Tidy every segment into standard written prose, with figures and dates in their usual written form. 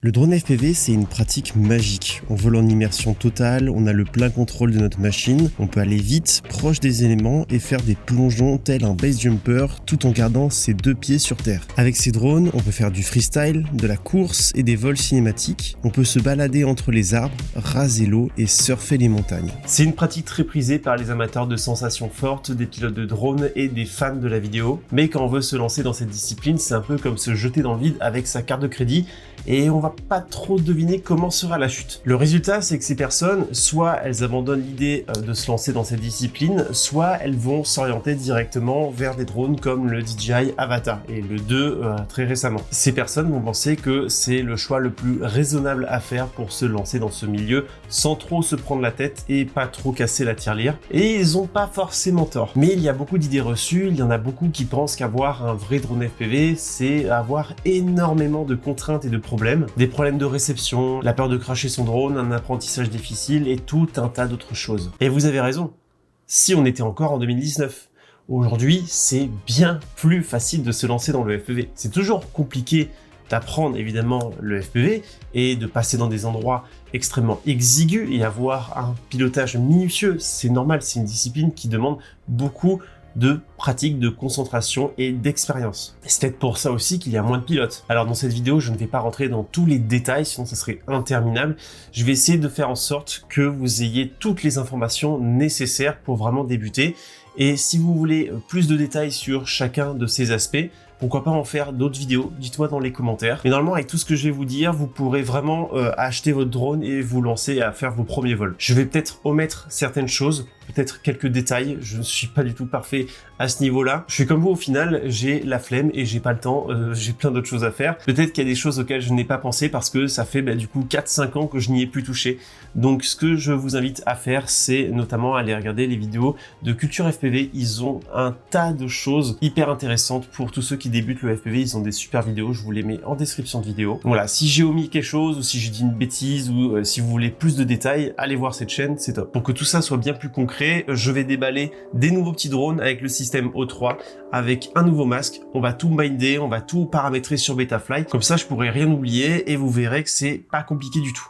Le drone FPV, c'est une pratique magique. On vole en immersion totale, on a le plein contrôle de notre machine, on peut aller vite, proche des éléments et faire des plongeons tel un base jumper tout en gardant ses deux pieds sur terre. Avec ces drones, on peut faire du freestyle, de la course et des vols cinématiques. On peut se balader entre les arbres, raser l'eau et surfer les montagnes. C'est une pratique très prisée par les amateurs de sensations fortes, des pilotes de drones et des fans de la vidéo. Mais quand on veut se lancer dans cette discipline, c'est un peu comme se jeter dans le vide avec sa carte de crédit et on va pas trop deviner comment sera la chute. Le résultat, c'est que ces personnes, soit elles abandonnent l'idée de se lancer dans cette discipline, soit elles vont s'orienter directement vers des drones comme le DJI Avata, et le 2 très récemment. Ces personnes vont penser que c'est le choix le plus raisonnable à faire pour se lancer dans ce milieu, sans trop se prendre la tête et pas trop casser la tirelire. Et ils ont pas forcément tort. Mais il y a beaucoup d'idées reçues, il y en a beaucoup qui pensent qu'avoir un vrai drone FPV, c'est avoir énormément de contraintes et de problèmes, des problèmes de réception, la peur de cracher son drone, un apprentissage difficile et tout un tas d'autres choses. Et vous avez raison, si on était encore en 2019. Aujourd'hui, c'est bien plus facile de se lancer dans le FPV. C'est toujours compliqué d'apprendre évidemment le FPV et de passer dans des endroits extrêmement exigus et avoir un pilotage minutieux. C'est normal, c'est une discipline qui demande beaucoup de pratique, de concentration et d'expérience. C'est peut-être pour ça aussi qu'il y a moins de pilotes. Alors dans cette vidéo, je ne vais pas rentrer dans tous les détails, sinon ça serait interminable. Je vais essayer de faire en sorte que vous ayez toutes les informations nécessaires pour vraiment débuter. Et si vous voulez plus de détails sur chacun de ces aspects, pourquoi pas en faire d'autres vidéos, dites-moi dans les commentaires. Mais normalement, avec tout ce que je vais vous dire, vous pourrez vraiment acheter votre drone et vous lancer à faire vos premiers vols. Je vais peut-être omettre certaines choses, peut-être quelques détails, je ne suis pas du tout parfait à ce niveau-là. Je suis comme vous au final, j'ai la flemme et j'ai pas le temps, j'ai plein d'autres choses à faire. Peut-être qu'il y a des choses auxquelles je n'ai pas pensé parce que ça fait du coup 4-5 ans que je n'y ai plus touché. Donc ce que je vous invite à faire, c'est notamment aller regarder les vidéos de Culture FPV. Ils ont un tas de choses hyper intéressantes pour tous ceux qui débutent le FPV. Ils ont des super vidéos, je vous les mets en description de vidéo. Voilà, si j'ai omis quelque chose ou si j'ai dit une bêtise ou si vous voulez plus de détails, allez voir cette chaîne, c'est top. Pour que tout ça soit bien plus concret, je vais déballer des nouveaux petits drones avec le système O3, avec un nouveau masque. On va tout binder, on va tout paramétrer sur Betaflight. Comme ça, je pourrai rien oublier et vous verrez que c'est pas compliqué du tout.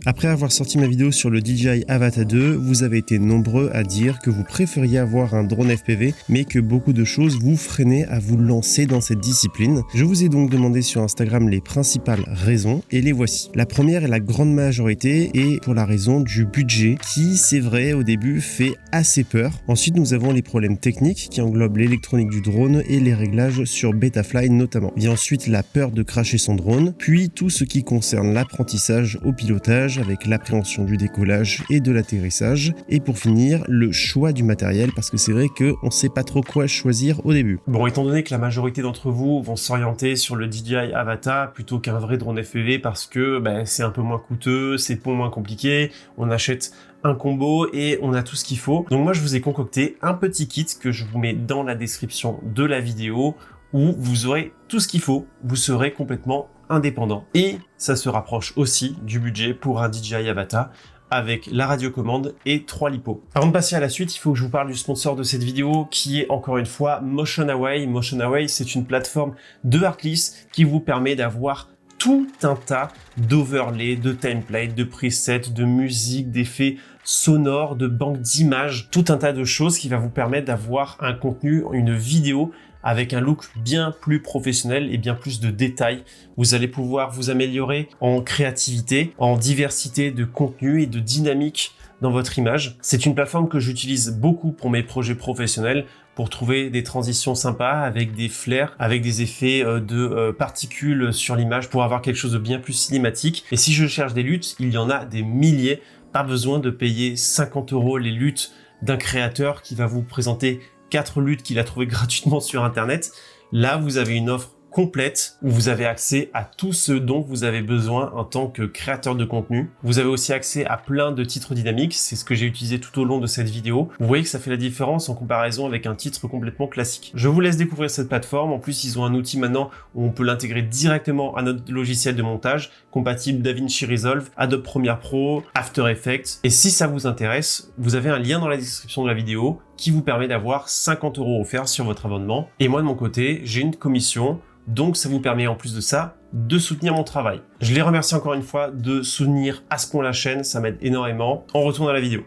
Après avoir sorti ma vidéo sur le DJI Avata 2, vous avez été nombreux à dire que vous préfériez avoir un drone FPV, mais que beaucoup de choses vous freinaient à vous lancer dans cette discipline. Je vous ai donc demandé sur Instagram les principales raisons, et les voici. La première et la grande majorité est pour la raison du budget, qui, c'est vrai, au début fait assez peur. Ensuite, nous avons les problèmes techniques, qui englobent l'électronique du drone et les réglages sur Betaflight notamment. Vient ensuite la peur de cracher son drone, puis tout ce qui concerne l'apprentissage au pilotage, avec l'appréhension du décollage et de l'atterrissage, et pour finir, le choix du matériel, parce que c'est vrai qu'on sait pas trop quoi choisir au début. Bon, étant donné que la majorité d'entre vous vont s'orienter sur le DJI Avata plutôt qu'un vrai drone FPV parce que c'est un peu moins coûteux, c'est moins compliqué, on achète un combo et on a tout ce qu'il faut. Donc moi je vous ai concocté un petit kit que je vous mets dans la description de la vidéo où vous aurez tout ce qu'il faut, vous serez complètement indépendant. Et ça se rapproche aussi du budget pour un DJI Avata avec la radiocommande et 3 lipos. Avant de passer à la suite, il faut que je vous parle du sponsor de cette vidéo qui est encore une fois MotionAway. MotionAway, c'est une plateforme de Artlist qui vous permet d'avoir tout un tas d'overlays, de templates, de presets, de musique, d'effets sonores, de banques d'images, tout un tas de choses qui va vous permettre d'avoir un contenu, une vidéo avec un look bien plus professionnel et bien plus de détails. Vous allez pouvoir vous améliorer en créativité, en diversité de contenu et de dynamique dans votre image. C'est une plateforme que j'utilise beaucoup pour mes projets professionnels, pour trouver des transitions sympas avec des flares, avec des effets de particules sur l'image pour avoir quelque chose de bien plus cinématique. Et si je cherche des luttes, il y en a des milliers. Pas besoin de payer 50 € les luttes d'un créateur qui va vous présenter 4 luttes qu'il a trouvées gratuitement sur internet. Là, vous avez une offre complète où vous avez accès à tout ce dont vous avez besoin en tant que créateur de contenu. Vous avez aussi accès à plein de titres dynamiques, c'est ce que j'ai utilisé tout au long de cette vidéo. Vous voyez que ça fait la différence en comparaison avec un titre complètement classique. Je vous laisse découvrir cette plateforme. En plus, ils ont un outil maintenant où on peut l'intégrer directement à notre logiciel de montage, compatible DaVinci Resolve, Adobe Premiere Pro, After Effects. Et si ça vous intéresse, vous avez un lien dans la description de la vidéo qui vous permet d'avoir 50 € offerts sur votre abonnement. Et moi de mon côté, j'ai une commission, donc ça vous permet en plus de ça de soutenir mon travail. Je les remercie encore une fois de soutenir à ce point la chaîne, ça m'aide énormément. On retourne à la vidéo.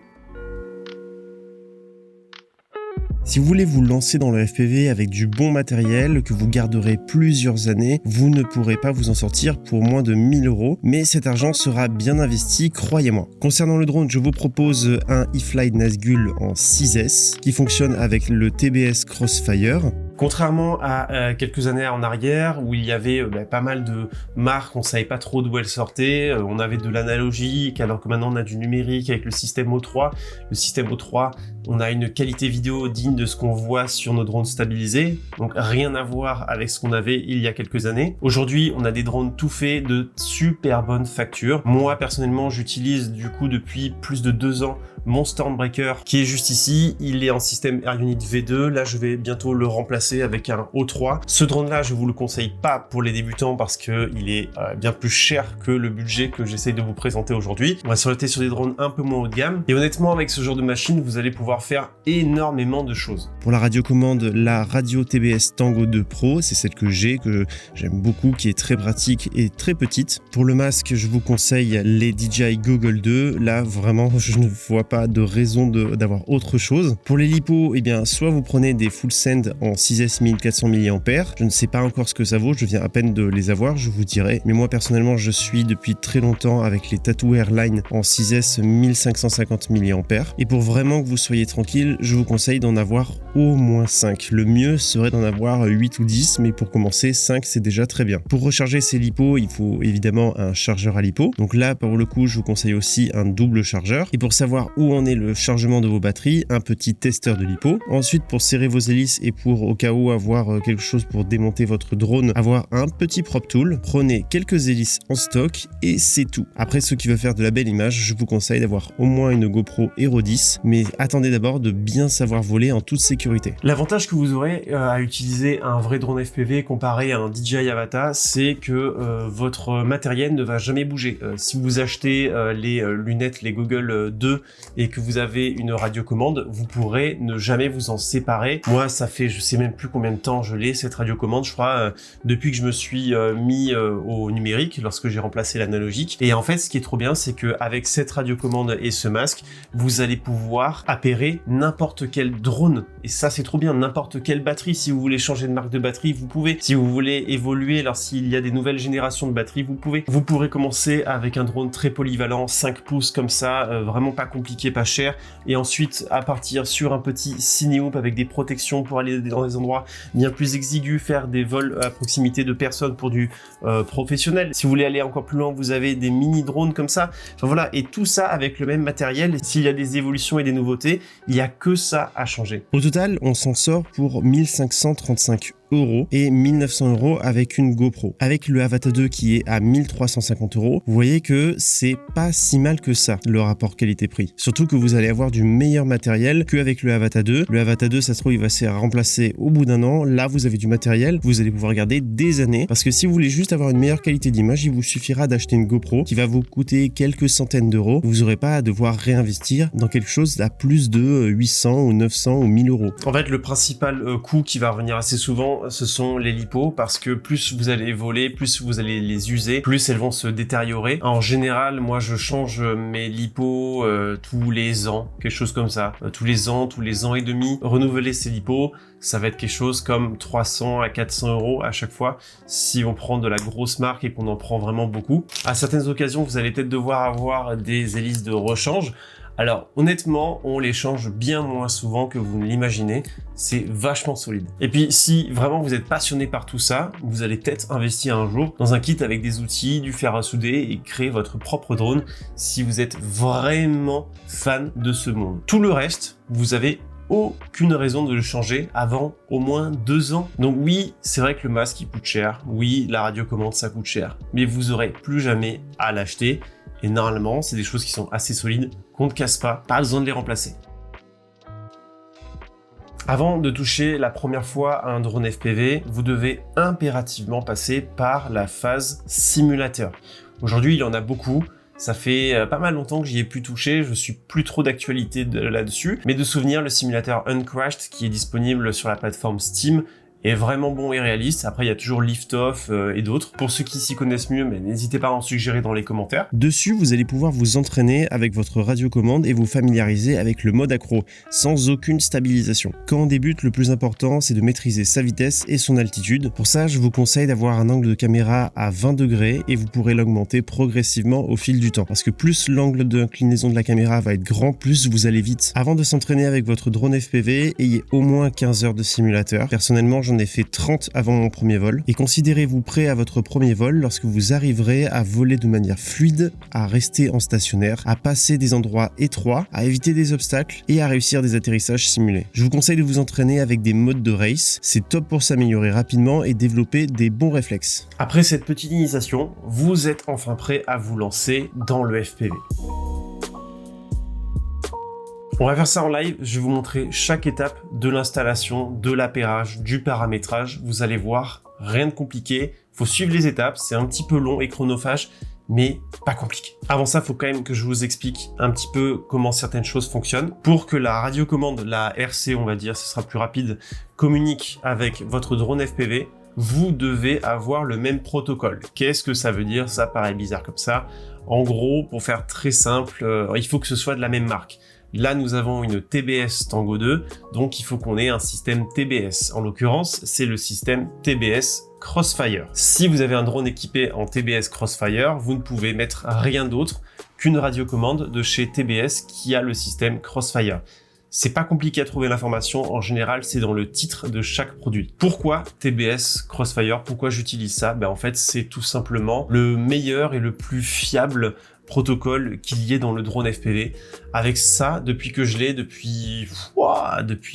Si vous voulez vous lancer dans le FPV avec du bon matériel que vous garderez plusieurs années, vous ne pourrez pas vous en sortir pour moins de 1 000 €, mais cet argent sera bien investi, croyez-moi. Concernant le drone, je vous propose un eFly Nazgul en 6S qui fonctionne avec le TBS Crossfire. Contrairement à quelques années en arrière où il y avait pas mal de marques, on savait pas trop d'où elles sortaient, on avait de l'analogique alors que maintenant on a du numérique avec le système O3. Le système O3, on a une qualité vidéo digne de ce qu'on voit sur nos drones stabilisés, donc rien à voir avec ce qu'on avait il y a quelques années. Aujourd'hui, on a des drones tout faits de super bonne facture. Moi personnellement, j'utilise du coup depuis plus de 2 ans mon Stormbreaker qui est juste ici. Il est en système Air Unit V2. Là, je vais bientôt le remplacer avec un O3. Ce drone-là, je vous le conseille pas pour les débutants parce que il est bien plus cher que le budget que j'essaye de vous présenter aujourd'hui. On va s'orienter sur des drones un peu moins haut de gamme. Et honnêtement, avec ce genre de machine, vous allez pouvoir faire énormément de choses. Pour la radiocommande, la radio TBS Tango 2 Pro, c'est celle que j'aime beaucoup, qui est très pratique et très petite. Pour le masque, je vous conseille les DJI Google 2. Là, vraiment, je ne vois pas de raison d'avoir autre chose. Pour les lipos, eh bien, soit vous prenez des Full Send en 6S 1400 mAh. Je ne sais pas encore ce que ça vaut, je viens à peine de les avoir, je vous dirai. Mais moi, personnellement, je suis depuis très longtemps avec les Tattoo Airline en 6S 1550 mAh. Et pour vraiment que vous soyez tranquille, je vous conseille d'en avoir au moins 5. Le mieux serait d'en avoir 8 ou 10, mais pour commencer, 5, c'est déjà très bien. Pour recharger ces lipos, il faut évidemment un chargeur à lipo. Donc là, pour le coup, je vous conseille aussi un double chargeur. Et pour savoir où en est le chargement de vos batteries, un petit testeur de lipo. Ensuite, pour serrer vos hélices et pour au cas où avoir quelque chose pour démonter votre drone, avoir un petit prop tool, prenez quelques hélices en stock et c'est tout. Après, ceux qui veulent faire de la belle image, je vous conseille d'avoir au moins une GoPro Hero 10, mais attendez d'abord de bien savoir voler en toute sécurité. L'avantage que vous aurez à utiliser un vrai drone FPV comparé à un DJI Avata, c'est que votre matériel ne va jamais bouger. Si vous achetez les lunettes, les Google 2 et que vous avez une radiocommande, vous pourrez ne jamais vous en séparer. Moi, ça fait, je sais même plus combien de temps je l'ai, cette radiocommande, je crois, depuis que je me suis mis au numérique, lorsque j'ai remplacé l'analogique. Et en fait, ce qui est trop bien, c'est qu'avec cette radiocommande et ce masque, vous allez pouvoir appairer n'importe quel drone. Et ça, c'est trop bien, n'importe quelle batterie. Si vous voulez changer de marque de batterie, vous pouvez. Si vous voulez évoluer, lorsqu'il y a des nouvelles générations de batteries, vous pouvez. Vous pourrez commencer avec un drone très polyvalent, 5 pouces comme ça, vraiment pas compliqué, pas cher. Et ensuite, à partir sur un petit cinéhoop avec des protections pour aller dans des endroits bien plus exigus, faire des vols à proximité de personnes pour du professionnel. Si vous voulez aller encore plus loin, vous avez des mini drones comme ça. Enfin voilà, et tout ça avec le même matériel. S'il y a des évolutions et des nouveautés, il n'y a que ça à changer. Au total, on s'en sort pour 1535 € et 1900 € avec une GoPro. Avec le Avata 2 qui est à 1350 €, vous voyez que c'est pas si mal que ça, le rapport qualité-prix. Surtout que vous allez avoir du meilleur matériel qu'avec le Avata 2. Le Avata 2, ça se trouve, il va se remplacer au bout d'un an. Là, vous avez du matériel, vous allez pouvoir garder des années. Parce que si vous voulez juste avoir une meilleure qualité d'image, il vous suffira d'acheter une GoPro qui va vous coûter quelques centaines d'euros. Vous n'aurez pas à devoir réinvestir dans quelque chose à plus de 800 ou 900 ou 1000 €. En fait, le principal coût qui va revenir assez souvent, ce sont les lipos, parce que plus vous allez voler, plus vous allez les user, plus elles vont se détériorer. En général, moi je change mes lipos tous les ans, quelque chose comme ça. Tous les ans et demi, renouveler ces lipos, ça va être quelque chose comme 300 à 400 € à chaque fois, si on prend de la grosse marque et qu'on en prend vraiment beaucoup. À certaines occasions, vous allez peut-être devoir avoir des hélices de rechange. Alors honnêtement, on les change bien moins souvent que vous ne l'imaginez, c'est vachement solide. Et puis si vraiment vous êtes passionné par tout ça, vous allez peut-être investir un jour dans un kit avec des outils, du fer à souder et créer votre propre drone si vous êtes vraiment fan de ce monde. Tout le reste, vous avez aucune raison de le changer avant au moins 2 ans. Donc oui, c'est vrai que le masque il coûte cher, oui, la radiocommande ça coûte cher, mais vous aurez plus jamais à l'acheter. Et normalement, c'est des choses qui sont assez solides, qu'on ne casse pas besoin de les remplacer. Avant de toucher la première fois à un drone FPV, vous devez impérativement passer par la phase simulateur. Aujourd'hui, il y en a beaucoup. Ça fait pas mal longtemps que j'y ai plus touché, je suis plus trop d'actualité là-dessus, mais de souvenir, le simulateur Uncrashed qui est disponible sur la plateforme Steam est vraiment bon et réaliste. Après, il y a toujours Liftoff et d'autres. Pour ceux qui s'y connaissent mieux, mais n'hésitez pas à en suggérer dans les commentaires. Dessus, vous allez pouvoir vous entraîner avec votre radiocommande et vous familiariser avec le mode accro, sans aucune stabilisation. Quand on débute, le plus important, c'est de maîtriser sa vitesse et son altitude. Pour ça, je vous conseille d'avoir un angle de caméra à 20 degrés et vous pourrez l'augmenter progressivement au fil du temps. Parce que plus l'angle d'inclinaison de la caméra va être grand, plus vous allez vite. Avant de s'entraîner avec votre drone FPV, ayez au moins 15 heures de simulateur. Personnellement, j'en ai fait 30 avant mon premier vol. Et considérez-vous prêt à votre premier vol lorsque vous arriverez à voler de manière fluide, à rester en stationnaire, à passer des endroits étroits, à éviter des obstacles et à réussir des atterrissages simulés. Je vous conseille de vous entraîner avec des modes de race. C'est top pour s'améliorer rapidement et développer des bons réflexes. Après cette petite initiation, vous êtes enfin prêt à vous lancer dans le FPV. On va faire ça en live, je vais vous montrer chaque étape de l'installation, de l'appairage, du paramétrage. Vous allez voir, rien de compliqué, faut suivre les étapes, c'est un petit peu long et chronophage, mais pas compliqué. Avant ça, il faut quand même que je vous explique un petit peu comment certaines choses fonctionnent. Pour que la radiocommande, la RC on va dire, ce sera plus rapide, communique avec votre drone FPV, vous devez avoir le même protocole. Qu'est-ce que ça veut dire? Ça paraît bizarre comme ça. En gros, pour faire très simple, il faut que ce soit de la même marque. Là, nous avons une TBS Tango 2, donc il faut qu'on ait un système TBS. En l'occurrence, c'est le système TBS Crossfire. Si vous avez un drone équipé en TBS Crossfire, vous ne pouvez mettre rien d'autre qu'une radiocommande de chez TBS qui a le système Crossfire. C'est pas compliqué à trouver l'information, en général c'est dans le titre de chaque produit. Pourquoi TBS Crossfire? Pourquoi j'utilise ça? En fait c'est tout simplement le meilleur et le plus fiable protocole qu'il y ait dans le drone FPV. Avec ça, depuis que je l'ai, depuis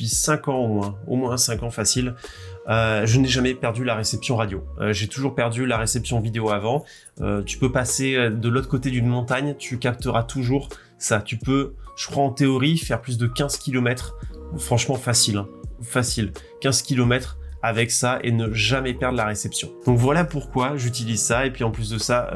5 ans au moins 5 ans facile, je n'ai jamais perdu la réception radio. J'ai toujours perdu la réception vidéo avant. Tu peux passer de l'autre côté d'une montagne, tu capteras toujours ça. Tu peux, je crois en théorie, faire plus de 15 km. Franchement facile, hein. Facile. 15 km avec ça et ne jamais perdre la réception. Donc voilà pourquoi j'utilise ça. Et puis en plus de ça,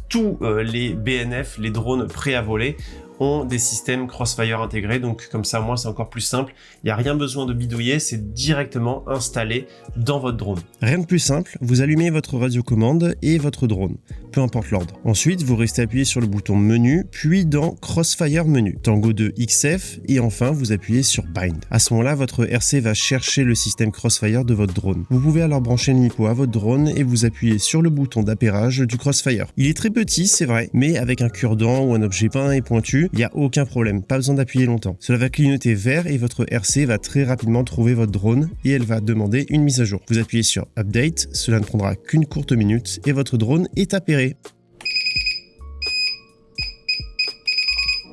tous les BNF, les drones prêts à voler, ont des systèmes Crossfire intégrés, donc comme ça moi c'est encore plus simple, il n'y a rien besoin de bidouiller, c'est directement installé dans votre drone. Rien de plus simple, vous allumez votre radiocommande et votre drone, peu importe l'ordre. Ensuite vous restez appuyé sur le bouton menu, puis dans Crossfire menu, Tango 2 XF, et enfin vous appuyez sur Bind. À ce moment-là, votre RC va chercher le système Crossfire de votre drone. Vous pouvez alors brancher le NIPO à votre drone et vous appuyez sur le bouton d'appairage du Crossfire. Il est très petit, c'est vrai, mais avec un cure-dent ou un objet peint et pointu, il n'y a aucun problème, pas besoin d'appuyer longtemps. Cela va clignoter vert et votre RC va très rapidement trouver votre drone et elle va demander une mise à jour. Vous appuyez sur Update, cela ne prendra qu'une courte minute et votre drone est appairé.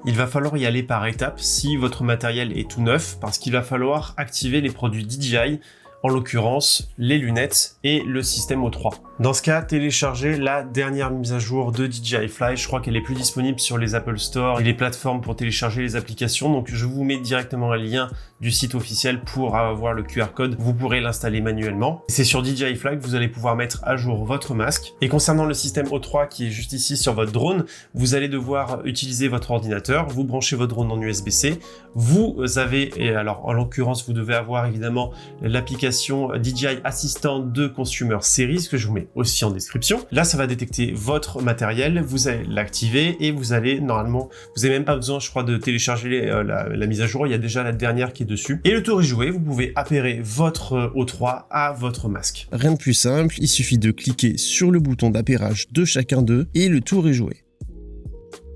Il va falloir y aller par étapes si votre matériel est tout neuf parce qu'il va falloir activer les produits DJI, en l'occurrence les lunettes et le système O3. Dans ce cas, téléchargez la dernière mise à jour de DJI Fly. Je crois qu'elle est plus disponible sur les Apple Store et les plateformes pour télécharger les applications. Donc je vous mets directement un lien du site officiel pour avoir le QR code. Vous pourrez l'installer manuellement. C'est sur DJI Fly que vous allez pouvoir mettre à jour votre masque. Et concernant le système O3 qui est juste ici sur votre drone, vous allez devoir utiliser votre ordinateur. Vous branchez votre drone en USB-C. Vous avez, et alors en l'occurrence, vous devez avoir évidemment l'application DJI Assistant de Consumer Series que je vous mets aussi en description. Là, ça va détecter votre matériel, vous allez l'activer et vous allez normalement, vous n'avez même pas besoin, je crois, de télécharger la mise à jour. Il y a déjà la dernière qui est dessus. Et le tour est joué, vous pouvez appairer votre O3 à votre masque. Rien de plus simple, il suffit de cliquer sur le bouton d'appairage de chacun d'eux et le tour est joué.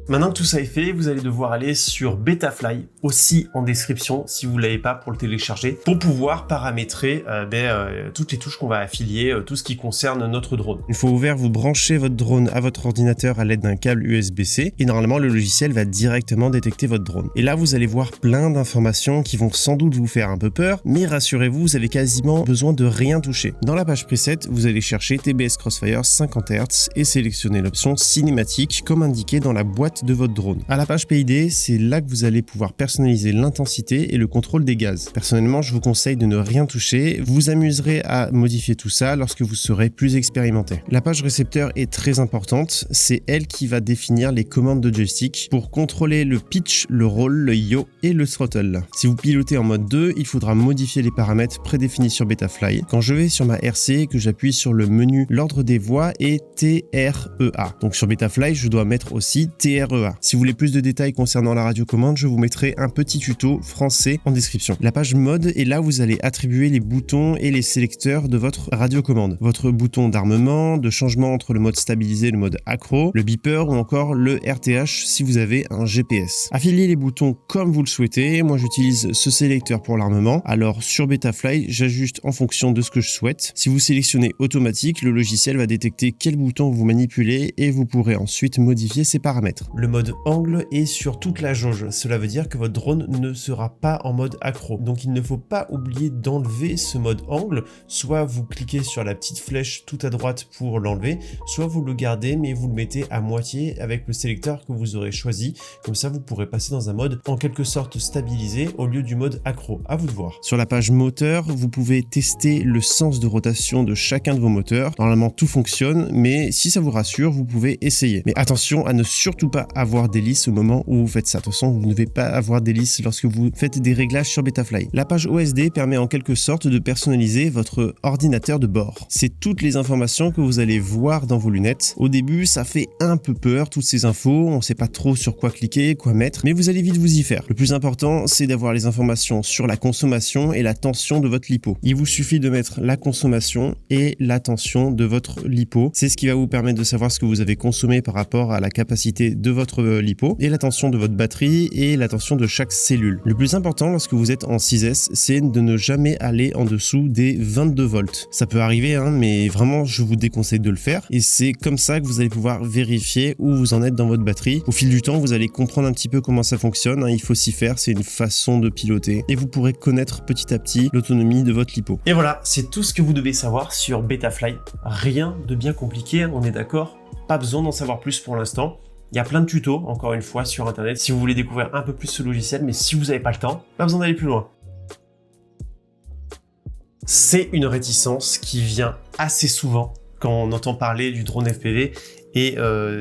Maintenant que tout ça est fait, vous allez devoir aller sur Betafly, aussi en description si vous ne l'avez pas pour le télécharger, pour pouvoir paramétrer toutes les touches qu'on va affilier, tout ce qui concerne notre drone. Une fois ouvert, vous branchez votre drone à votre ordinateur à l'aide d'un câble USB-C et normalement le logiciel va directement détecter votre drone. Et là, vous allez voir plein d'informations qui vont sans doute vous faire un peu peur, mais rassurez-vous, vous avez quasiment besoin de rien toucher. Dans la page preset, vous allez chercher TBS Crossfire 50 Hz et sélectionner l'option cinématique comme indiqué dans la boîte exact de votre drone. À la page PID, c'est là que vous allez pouvoir personnaliser l'intensité et le contrôle des gaz. Personnellement, je vous conseille de ne rien toucher. Vous vous amuserez à modifier tout ça lorsque vous serez plus expérimenté. La page récepteur est très importante. C'est elle qui va définir les commandes de joystick pour contrôler le pitch, le roll, le yaw et le throttle. Si vous pilotez en mode 2, il faudra modifier les paramètres prédéfinis sur Betaflight. Quand je vais sur ma RC, que j'appuie sur le menu l'ordre des voies est TREA. Donc sur Betaflight, je dois mettre aussi TREA. Si vous voulez plus de détails concernant la radiocommande, je vous mettrai un petit tuto français en description. La page mode est là où vous allez attribuer les boutons et les sélecteurs de votre radiocommande. Votre bouton d'armement, de changement entre le mode stabilisé et le mode accro, le beeper ou encore le RTH si vous avez un GPS. Affiliez les boutons comme vous le souhaitez. Moi, j'utilise ce sélecteur pour l'armement. Alors sur Betaflight, j'ajuste en fonction de ce que je souhaite. Si vous sélectionnez automatique, le logiciel va détecter quel bouton vous manipulez et vous pourrez ensuite modifier ses paramètres. Le mode angle est sur toute la jauge. Cela veut dire que votre drone ne sera pas en mode accro. Donc il ne faut pas oublier d'enlever ce mode angle. Soit vous cliquez sur la petite flèche tout à droite pour l'enlever, soit vous le gardez mais vous le mettez à moitié avec le sélecteur que vous aurez choisi. Comme ça, vous pourrez passer dans un mode en quelque sorte stabilisé au lieu du mode accro. À vous de voir. Sur la page moteur, vous pouvez tester le sens de rotation de chacun de vos moteurs. Normalement, tout fonctionne, mais si ça vous rassure, vous pouvez essayer. Mais attention à ne surtout pas avoir d'hélice au moment où vous faites ça. Attention, vous ne devez pas avoir d'hélice lorsque vous faites des réglages sur Betaflight. La page OSD permet en quelque sorte de personnaliser votre ordinateur de bord. C'est toutes les informations que vous allez voir dans vos lunettes. Au début, ça fait un peu peur, toutes ces infos, on ne sait pas trop sur quoi cliquer, quoi mettre, mais vous allez vite vous y faire. Le plus important, c'est d'avoir les informations sur la consommation et la tension de votre lipo. Il vous suffit de mettre la consommation et la tension de votre lipo. C'est ce qui va vous permettre de savoir ce que vous avez consommé par rapport à la capacité de votre lipo et la tension de votre batterie et la tension de chaque cellule. Le plus important lorsque vous êtes en 6S, c'est de ne jamais aller en dessous des 22 volts. Ça peut arriver, mais vraiment, je vous déconseille de le faire et c'est comme ça que vous allez pouvoir vérifier où vous en êtes dans votre batterie. Au fil du temps, vous allez comprendre un petit peu comment ça fonctionne. Il faut s'y faire, c'est une façon de piloter et vous pourrez connaître petit à petit l'autonomie de votre lipo. Et voilà, c'est tout ce que vous devez savoir sur Betaflight. Rien de bien compliqué, on est d'accord? Pas besoin d'en savoir plus pour l'instant. Il y a plein de tutos, encore une fois, sur internet si vous voulez découvrir un peu plus ce logiciel, mais si vous n'avez pas le temps, pas besoin d'aller plus loin. C'est une réticence qui vient assez souvent quand on entend parler du drone FPV et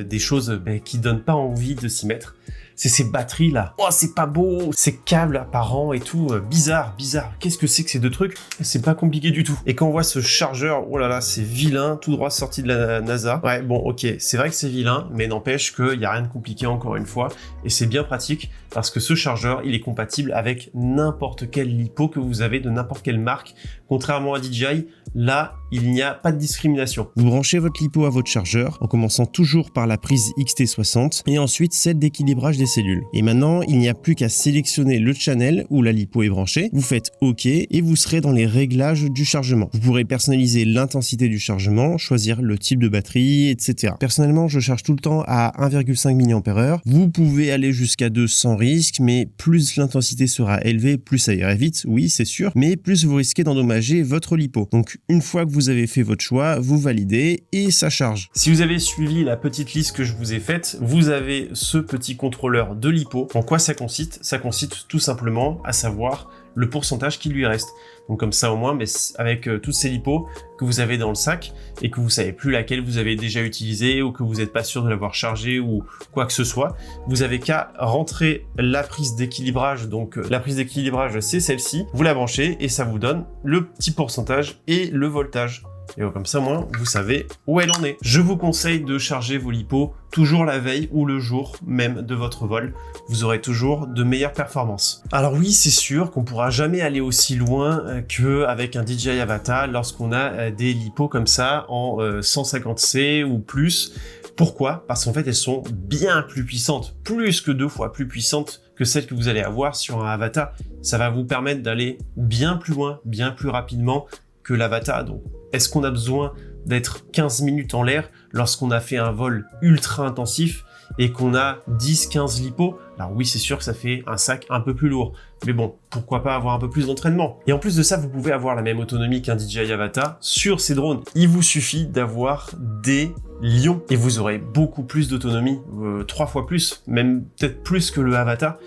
des choses qui donnent pas envie de s'y mettre. C'est ces batteries là. Oh, c'est pas beau, ces câbles apparents et tout, bizarre. Qu'est-ce que c'est que ces deux trucs? C'est pas compliqué du tout. Et quand on voit ce chargeur, oh là là, c'est vilain, tout droit sorti de la NASA. Ouais, bon, ok, c'est vrai que c'est vilain, mais n'empêche qu'il y a rien de compliqué encore une fois. Et c'est bien pratique parce que ce chargeur, il est compatible avec n'importe quel lipo que vous avez de n'importe quelle marque. Contrairement à DJI, là, il n'y a pas de discrimination. Vous branchez votre lipo à votre chargeur en commençant toujours par la prise XT60 et ensuite celle d'équilibrage des cellules. Et maintenant, il n'y a plus qu'à sélectionner le channel où la lipo est branchée. Vous faites OK et vous serez dans les réglages du chargement. Vous pourrez personnaliser l'intensité du chargement, choisir le type de batterie, etc. Personnellement, je charge tout le temps à 1,5 mAh. Vous pouvez aller jusqu'à 2 sans risque, mais plus l'intensité sera élevée, plus ça ira vite, oui, c'est sûr, mais plus vous risquez d'endommager votre lipo. Donc, une fois que vous avez fait votre choix, vous validez et ça charge. Si vous avez suivi la petite liste que je vous ai faite, vous avez ce petit contrôleur de lipo. En quoi ça consiste? Ça consiste tout simplement à savoir le pourcentage qui lui reste. Donc comme ça au moins, mais avec toutes ces lipos que vous avez dans le sac et que vous savez plus laquelle vous avez déjà utilisée ou que vous n'êtes pas sûr de l'avoir chargée ou quoi que ce soit, vous avez qu'à rentrer la prise d'équilibrage. Donc la prise d'équilibrage, c'est celle-ci. Vous la branchez et ça vous donne le petit pourcentage et le voltage. Et comme ça, moi, vous savez où elle en est. Je vous conseille de charger vos lipos toujours la veille ou le jour même de votre vol. Vous aurez toujours de meilleures performances. Alors oui, c'est sûr qu'on pourra jamais aller aussi loin qu'avec un DJI Avata lorsqu'on a des lipos comme ça en 150C ou plus. Pourquoi? Parce qu'en fait, elles sont bien plus puissantes, plus que 2 fois plus puissantes que celles que vous allez avoir sur un Avata. Ça va vous permettre d'aller bien plus loin, bien plus rapidement que l'Avata. Donc, est-ce qu'on a besoin d'être 15 minutes en l'air lorsqu'on a fait un vol ultra intensif et qu'on a 10-15 lipos? Alors oui, c'est sûr que ça fait un sac un peu plus lourd, mais bon, pourquoi pas avoir un peu plus d'entraînement. Et en plus de ça, vous pouvez avoir la même autonomie qu'un DJI Avata sur ces drones. Il vous suffit d'avoir des lions et vous aurez beaucoup plus d'autonomie, 3 fois plus, même peut-être plus que le Avata.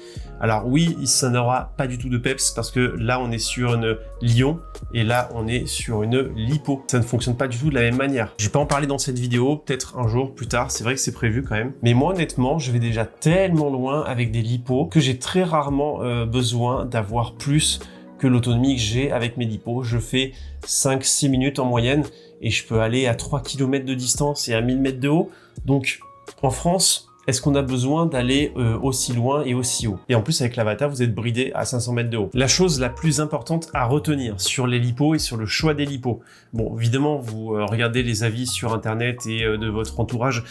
Alors oui, ça n'aura pas du tout de peps parce que là on est sur une Lion et là on est sur une Lipo. Ça ne fonctionne pas du tout de la même manière. Je vais pas en parler dans cette vidéo, peut-être un jour plus tard, c'est vrai que c'est prévu quand même. Mais moi honnêtement, je vais déjà tellement loin avec des Lipos que j'ai très rarement besoin d'avoir plus que l'autonomie que j'ai avec mes Lipos. Je fais 5-6 minutes en moyenne et je peux aller à 3 km de distance et à 1000 mètres de haut. Donc en France, est-ce qu'on a besoin d'aller aussi loin et aussi haut? Et en plus, avec l'Avata, vous êtes bridé à 500 mètres de haut. La chose la plus importante à retenir sur les lipos et sur le choix des lipos. Bon, évidemment, vous regardez les avis sur Internet et de votre entourage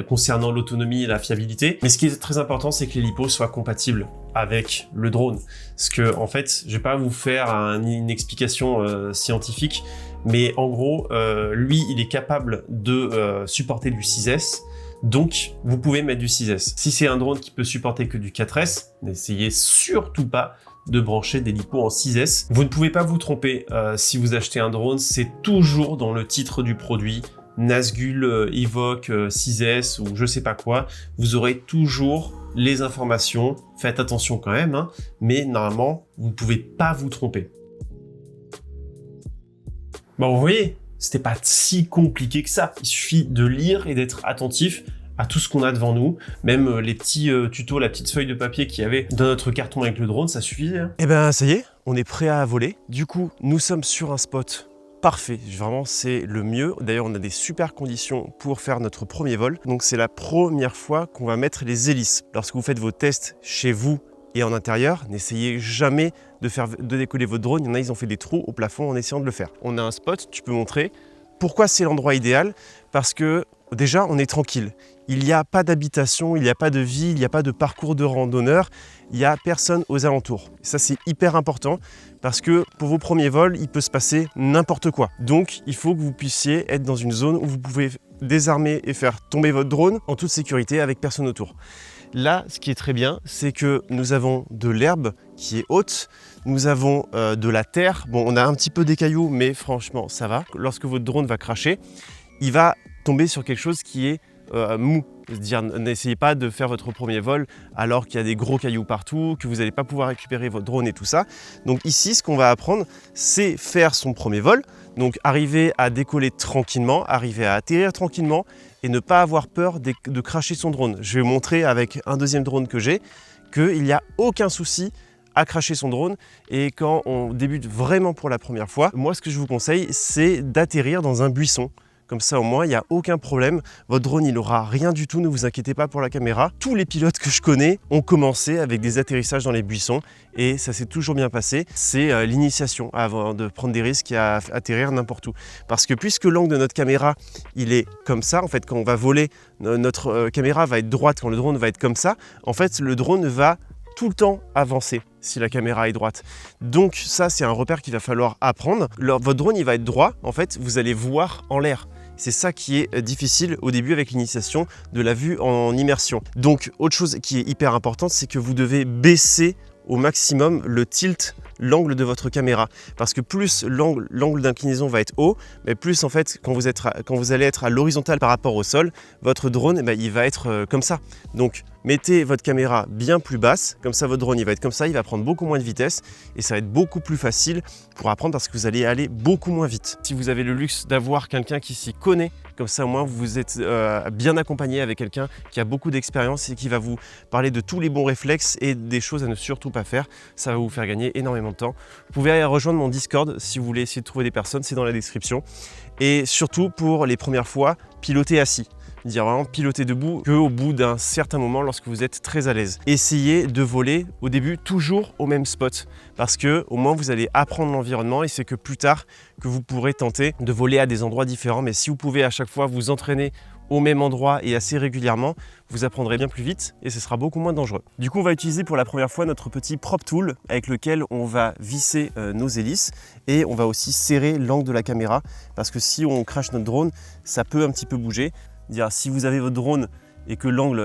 concernant l'autonomie et la fiabilité. Mais ce qui est très important, c'est que les lipos soient compatibles avec le drone. Parce que, en fait, je vais pas vous faire une explication scientifique, mais en gros, lui, il est capable de supporter du 6S. Donc, vous pouvez mettre du 6S. Si c'est un drone qui peut supporter que du 4S, n'essayez surtout pas de brancher des lipos en 6S. Vous ne pouvez pas vous tromper si vous achetez un drone, c'est toujours dans le titre du produit, Nazgul Evoque 6S ou je sais pas quoi. Vous aurez toujours les informations. Faites attention quand même, hein, mais normalement, vous ne pouvez pas vous tromper. Bon, vous voyez, c'était pas si compliqué que ça. Il suffit de lire et d'être attentif à tout ce qu'on a devant nous. Même les petits tutos, la petite feuille de papier qu'il y avait dans notre carton avec le drone, ça suffit. Hein. Et ben ça y est, on est prêt à voler. Du coup, nous sommes sur un spot parfait. Vraiment, c'est le mieux. D'ailleurs, on a des super conditions pour faire notre premier vol. Donc c'est la première fois qu'on va mettre les hélices. Lorsque vous faites vos tests chez vous et en intérieur, n'essayez jamais de décoller votre drone. Il y en a, ils ont fait des trous au plafond en essayant de le faire. On a un spot, tu peux montrer. Pourquoi c'est l'endroit idéal? Parce que déjà, on est tranquille. Il n'y a pas d'habitation, il n'y a pas de vie, il n'y a pas de parcours de randonneur. Il n'y a personne aux alentours. Ça, c'est hyper important parce que pour vos premiers vols, il peut se passer n'importe quoi. Donc, il faut que vous puissiez être dans une zone où vous pouvez désarmer et faire tomber votre drone en toute sécurité avec personne autour. Là, ce qui est très bien, c'est que nous avons de l'herbe qui est haute, nous avons de la terre. Bon, on a un petit peu des cailloux, mais franchement, ça va. Lorsque votre drone va crasher, il va tomber sur quelque chose qui est mou. C'est-à-dire, n'essayez pas de faire votre premier vol alors qu'il y a des gros cailloux partout, que vous n'allez pas pouvoir récupérer votre drone et tout ça. Donc ici, ce qu'on va apprendre, c'est faire son premier vol. Donc arriver à décoller tranquillement, arriver à atterrir tranquillement et ne pas avoir peur de crasher son drone. Je vais vous montrer avec un deuxième drone que j'ai qu'il n'y a aucun souci à crasher son drone. Et quand on débute vraiment pour la première fois, moi ce que je vous conseille, c'est d'atterrir dans un buisson. Comme ça au moins, il n'y a aucun problème. Votre drone, il n'aura rien du tout, ne vous inquiétez pas pour la caméra. Tous les pilotes que je connais ont commencé avec des atterrissages dans les buissons et ça s'est toujours bien passé. C'est l'initiation avant de prendre des risques et à atterrir n'importe où. Parce que puisque l'angle de notre caméra, il est comme ça, en fait, quand on va voler, notre caméra va être droite, quand le drone va être comme ça, en fait, le drone va tout le temps avancer si la caméra est droite. Donc ça, c'est un repère qu'il va falloir apprendre. Votre drone, il va être droit. En fait, vous allez voir en l'air. C'est ça qui est difficile au début avec l'initiation de la vue en immersion. Donc, autre chose qui est hyper importante, c'est que vous devez baisser au maximum le tilt, l'angle de votre caméra. Parce que plus l'angle d'inclinaison va être haut, mais plus en fait, quand vous allez être à l'horizontale par rapport au sol, votre drone, il va être comme ça. Donc, mettez votre caméra bien plus basse, comme ça votre drone il va être comme ça, il va prendre beaucoup moins de vitesse et ça va être beaucoup plus facile pour apprendre parce que vous allez aller beaucoup moins vite. Si vous avez le luxe d'avoir quelqu'un qui s'y connaît, comme ça au moins vous êtes bien accompagné avec quelqu'un qui a beaucoup d'expérience et qui va vous parler de tous les bons réflexes et des choses à ne surtout pas faire. Ça va vous faire gagner énormément de temps. Vous pouvez aller rejoindre mon Discord si vous voulez essayer de trouver des personnes, c'est dans la description. Et surtout pour les premières fois, piloter assis. Dire vraiment piloter debout qu'au bout d'un certain moment lorsque vous êtes très à l'aise. Essayez de voler au début toujours au même spot parce que au moins vous allez apprendre l'environnement et c'est que plus tard que vous pourrez tenter de voler à des endroits différents. Mais si vous pouvez à chaque fois vous entraîner au même endroit et assez régulièrement, vous apprendrez bien plus vite et ce sera beaucoup moins dangereux. Du coup, on va utiliser pour la première fois notre petit prop tool avec lequel on va visser nos hélices et on va aussi serrer l'angle de la caméra parce que si on crache notre drone, ça peut un petit peu bouger. Dire si vous avez votre drone et que l'angle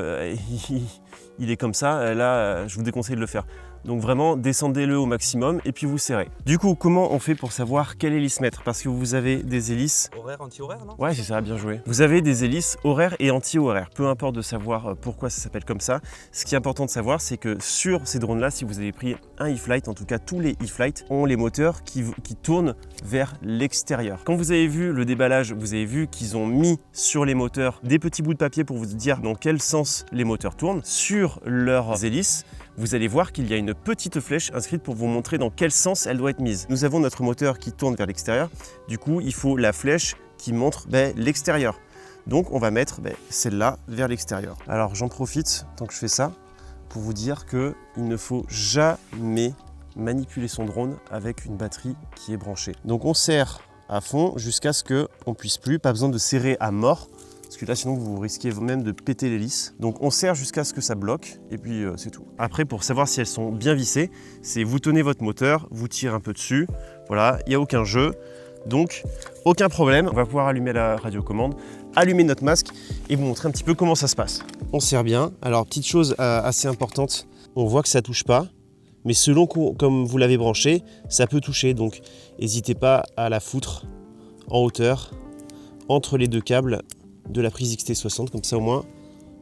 il est comme ça, là je vous déconseille de le faire. Donc vraiment, descendez-le au maximum et puis vous serrez. Du coup, comment on fait pour savoir quelle hélice mettre? Parce que vous avez des hélices... Horaire, anti-horaire, non? Ouais, c'est ça, bien joué. Vous avez des hélices horaires et anti-horaires. Peu importe de savoir pourquoi ça s'appelle comme ça. Ce qui est important de savoir, c'est que sur ces drones-là, si vous avez pris un e-flight, en tout cas tous les e-flight, ont les moteurs qui tournent vers l'extérieur. Quand vous avez vu le déballage, vous avez vu qu'ils ont mis sur les moteurs des petits bouts de papier pour vous dire dans quel sens les moteurs tournent. Sur leurs hélices, vous allez voir qu'il y a une petite flèche inscrite pour vous montrer dans quel sens elle doit être mise. Nous avons notre moteur qui tourne vers l'extérieur, du coup il faut la flèche qui montre l'extérieur. Donc on va mettre celle-là vers l'extérieur. Alors j'en profite tant que je fais ça pour vous dire qu'il ne faut jamais manipuler son drone avec une batterie qui est branchée. Donc on serre à fond jusqu'à ce qu'on ne puisse plus, pas besoin de serrer à mort. Parce que là, sinon, vous risquez même de péter l'hélice. Donc, on serre jusqu'à ce que ça bloque, et puis c'est tout. Après, pour savoir si elles sont bien vissées, c'est vous tenez votre moteur, vous tirez un peu dessus. Voilà, il n'y a aucun jeu. Donc, aucun problème. On va pouvoir allumer la radiocommande, allumer notre masque et vous montrer un petit peu comment ça se passe. On serre bien. Alors, petite chose assez importante, on voit que ça ne touche pas. Mais selon comme vous l'avez branché, ça peut toucher. Donc, n'hésitez pas à la foutre en hauteur, entre les deux câbles de la prise XT60, comme ça au moins,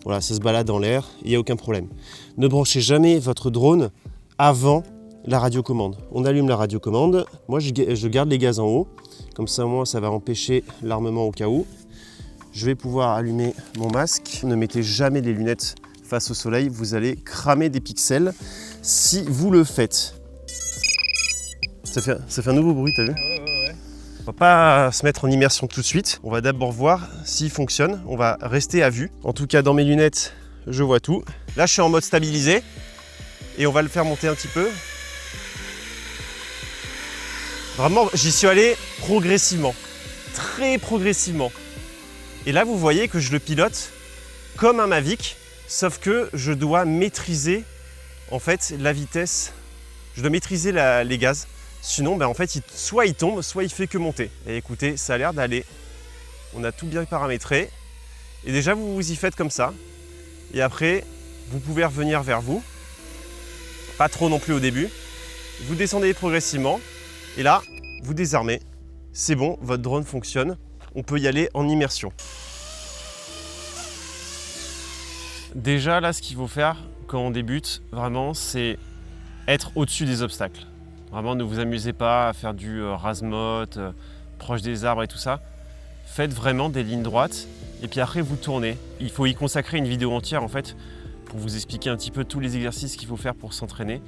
voilà, ça se balade dans l'air, il n'y a aucun problème. Ne branchez jamais votre drone avant la radiocommande. On allume la radiocommande, moi je garde les gaz en haut, comme ça au moins ça va empêcher l'armement au cas où. Je vais pouvoir allumer mon masque. Ne mettez jamais les lunettes face au soleil, vous allez cramer des pixels si vous le faites. Ça fait un nouveau bruit, t'as vu ? On va pas se mettre en immersion tout de suite, on va d'abord voir s'il fonctionne, on va rester à vue. En tout cas dans mes lunettes, je vois tout. Là je suis en mode stabilisé et on va le faire monter un petit peu. Vraiment, j'y suis allé progressivement, très progressivement. Et là vous voyez que je le pilote comme un Mavic, sauf que je dois maîtriser en fait la vitesse, je dois maîtriser les gaz. Sinon, en fait, soit il tombe, soit il fait que monter. Et écoutez, ça a l'air d'aller. On a tout bien paramétré. Et déjà, vous y faites comme ça. Et après, vous pouvez revenir vers vous. Pas trop non plus au début. Vous descendez progressivement. Et là, vous désarmez. C'est bon, votre drone fonctionne. On peut y aller en immersion. Déjà, là, ce qu'il faut faire quand on débute, vraiment, c'est être au-dessus des obstacles. Vraiment, ne vous amusez pas à faire du rase-motte, proche des arbres et tout ça. Faites vraiment des lignes droites et puis après vous tournez. Il faut y consacrer une vidéo entière en fait pour vous expliquer un petit peu tous les exercices qu'il faut faire pour s'entraîner.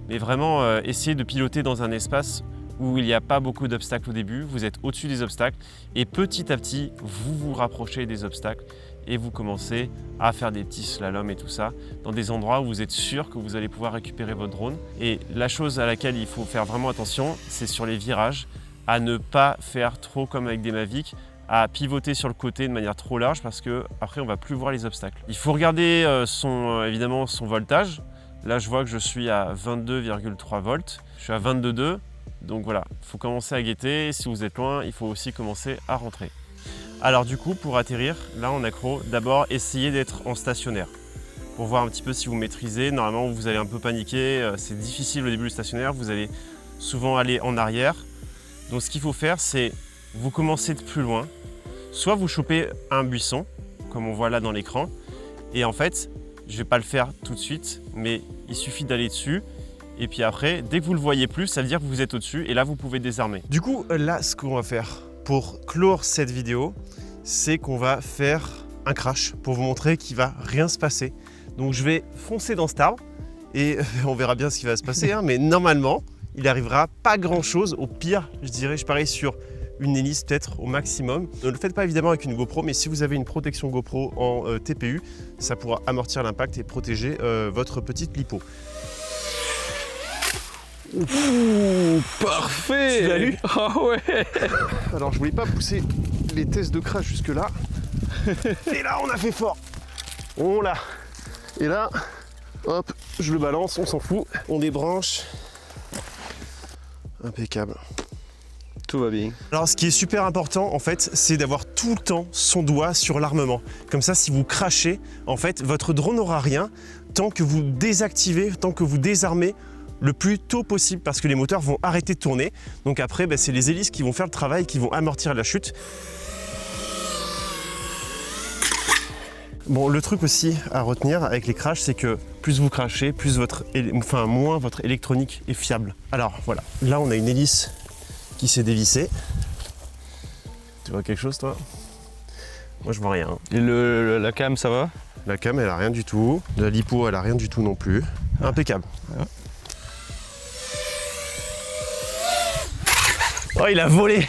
Mais vraiment, essayez de piloter dans un espace où il n'y a pas beaucoup d'obstacles au début. Vous êtes au-dessus des obstacles et petit à petit, vous vous rapprochez des obstacles et vous commencez à faire des petits slaloms et tout ça dans des endroits où vous êtes sûr que vous allez pouvoir récupérer votre drone. Et la chose à laquelle il faut faire vraiment attention, c'est sur les virages, à ne pas faire trop comme avec des Mavic, à pivoter sur le côté de manière trop large parce que après on va plus voir les obstacles. Il faut regarder évidemment son voltage. Là je vois que je suis à 22,3 volts, je suis à 22,2, donc voilà, il faut commencer à guetter. Si vous êtes loin, il faut aussi commencer à rentrer. Alors du coup, pour atterrir, là en accro, d'abord essayez d'être en stationnaire pour voir un petit peu si vous maîtrisez. Normalement, vous allez un peu paniquer, c'est difficile au début du stationnaire, vous allez souvent aller en arrière. Donc ce qu'il faut faire, c'est vous commencez de plus loin, soit vous chopez un buisson, comme on voit là dans l'écran, et en fait, je ne vais pas le faire tout de suite, mais il suffit d'aller dessus. Et puis après, dès que vous ne le voyez plus, ça veut dire que vous êtes au-dessus et là, vous pouvez désarmer. Du coup, là, ce qu'on va faire pour clore cette vidéo, c'est qu'on va faire un crash pour vous montrer qu'il ne va rien se passer. Donc, je vais foncer dans cet arbre et on verra bien ce qui va se passer. Mais normalement, il n'arrivera pas grand-chose. Au pire, je parie sur une hélice peut-être au maximum. Ne le faites pas évidemment avec une GoPro, mais si vous avez une protection GoPro en TPU, ça pourra amortir l'impact et protéger votre petite lipo. Ouh, parfait! Tu l'as lu? Ah ouais! Alors je voulais pas pousser les tests de crash jusque là. Et là on a fait fort. On l'a. Et là, hop, je le balance, on s'en fout. On débranche. Impeccable. Tout va bien. Alors ce qui est super important en fait, c'est d'avoir tout le temps son doigt sur l'armement. Comme ça, si vous crachez, en fait, votre drone n'aura rien. tant que vous désactivez, tant que vous désarmez le plus tôt possible parce que les moteurs vont arrêter de tourner. Donc après, c'est les hélices qui vont faire le travail, qui vont amortir la chute. Bon, le truc aussi à retenir avec les crashs, c'est que plus vous crachez, moins votre électronique est fiable. Alors voilà, là on a une hélice qui s'est dévissée. Tu vois quelque chose toi? Moi je vois rien. Et la cam, ça va? La cam elle a rien du tout, la lipo elle a rien du tout non plus. Impeccable. Ouais. Oh il a volé.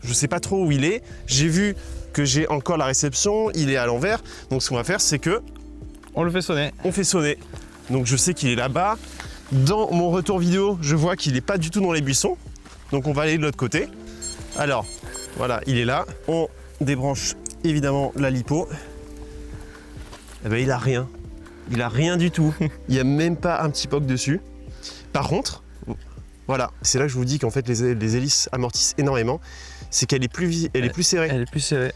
Je sais pas trop où il est, j'ai vu que j'ai encore la réception, il est à l'envers, donc ce qu'on va faire c'est que on le fait sonner. On fait sonner. Donc je sais qu'il est là-bas. Dans mon retour vidéo, je vois qu'il n'est pas du tout dans les buissons. Donc on va aller de l'autre côté. Alors, voilà, il est là. On débranche évidemment la lipo. Eh ben, il a rien. Il a rien du tout. Il n'y a même pas un petit poc dessus. Par contre, voilà, c'est là que je vous dis qu'en fait les hélices amortissent énormément. C'est qu'elle est plus serrée. Elle est plus serrée.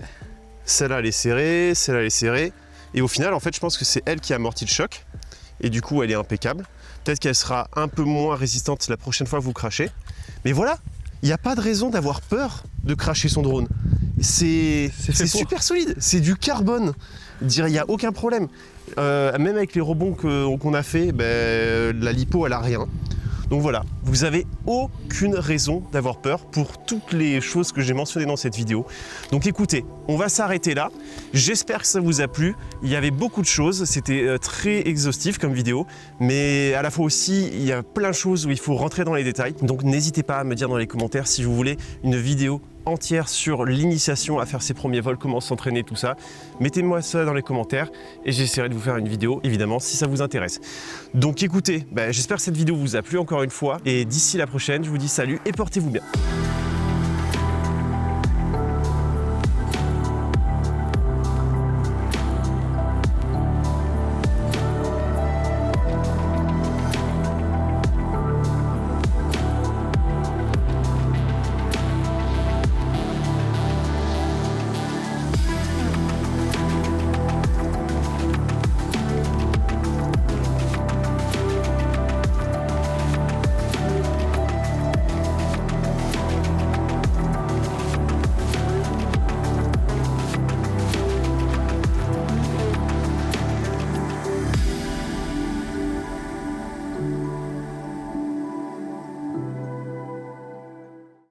Celle-là, elle est serrée, celle-là, elle est serrée. Et au final, en fait, je pense que c'est elle qui amortit le choc. Et du coup, elle est impeccable. Peut-être qu'elle sera un peu moins résistante la prochaine fois que vous crachez. Mais voilà, il n'y a pas de raison d'avoir peur de cracher son drone. C'est super solide, c'est du carbone. Il n'y a aucun problème. Même avec les rebonds qu'on a fait, la lipo, elle a rien. Donc voilà, vous n'avez aucune raison d'avoir peur pour toutes les choses que j'ai mentionnées dans cette vidéo. Donc écoutez, on va s'arrêter là. J'espère que ça vous a plu. Il y avait beaucoup de choses, c'était très exhaustif comme vidéo, mais à la fois aussi, il y a plein de choses où il faut rentrer dans les détails. Donc n'hésitez pas à me dire dans les commentaires si vous voulez une vidéo entière sur l'initiation à faire ses premiers vols, comment s'entraîner, tout ça. Mettez-moi ça dans les commentaires et j'essaierai de vous faire une vidéo, évidemment, si ça vous intéresse. Donc écoutez, j'espère que cette vidéo vous a plu encore une fois et d'ici la prochaine, je vous dis salut et portez-vous bien.